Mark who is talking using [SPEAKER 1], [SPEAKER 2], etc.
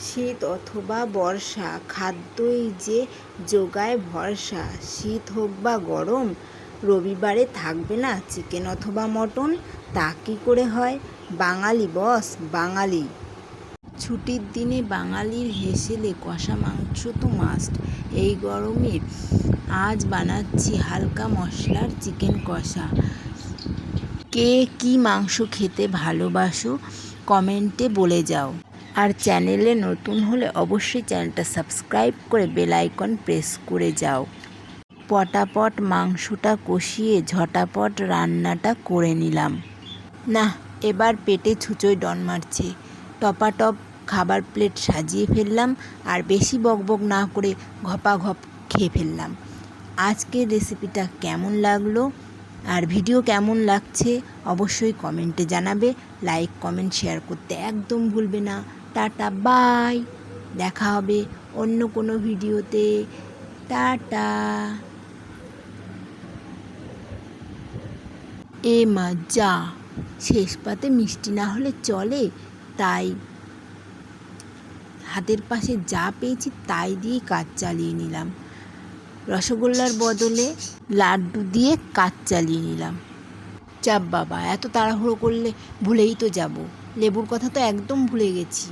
[SPEAKER 1] শীত অথবা বর্ষা, খাদ্যই যে জোগায় ভরসা। শীত হোক বা গরম, রবিবারে থাকবে না চিকেন অথবা মটন। তা কী করে হয়? বাঙালি বস, বাঙালি। ছুটির দিনে বাঙালির হেসেলে কষা মাংস তো মাস্ট। এই গরমে আজ বানাচ্ছি হালকা মশলার চিকেন কষা। কে কী মাংস খেতে ভালোবাসো কমেন্টে বলে যাও। আর চ্যানেলে নতুন হলে অবশ্যই চ্যানেলটা সাবস্ক্রাইব করে বেল আইকন প্রেস করে যাও। পটাপট মাংসটা কষিয়ে ঝটাপট রান্নাটা করে নিলাম। না, এবার পেটে ছুঁচোয় ডন মারছে। টপাটপ খাবার প্লেট সাজিয়ে ফেললাম আর বেশি বকবক না করে ঘপাঘপ খেয়ে ফেললাম। আজকের রেসিপিটা কেমন লাগলো আর ভিডিও কেমন লাগছে অবশ্যই কমেন্টে জানাবে। লাইক কমেন্ট শেয়ার করতে একদম ভুলবে না। Tata, bye. দেখা হবে অন্য কোনো ভিডিওতে। টাটা। এ মা যা, শেষ পাতে মিষ্টি না হলে চলে, তাই হাতের পাশে যা পেয়েছি তাই দিয়ে কাজ চালিয়ে নিলাম। রসগোল্লার বদলে লাড্ডু দিয়ে কাজ চালিয়ে নিলাম। চাপ বাবা, এত তাড়াহুড়ো করলে ভুলেই তো যাব। লেবুর কথা তো একদম ভুলে গেছি।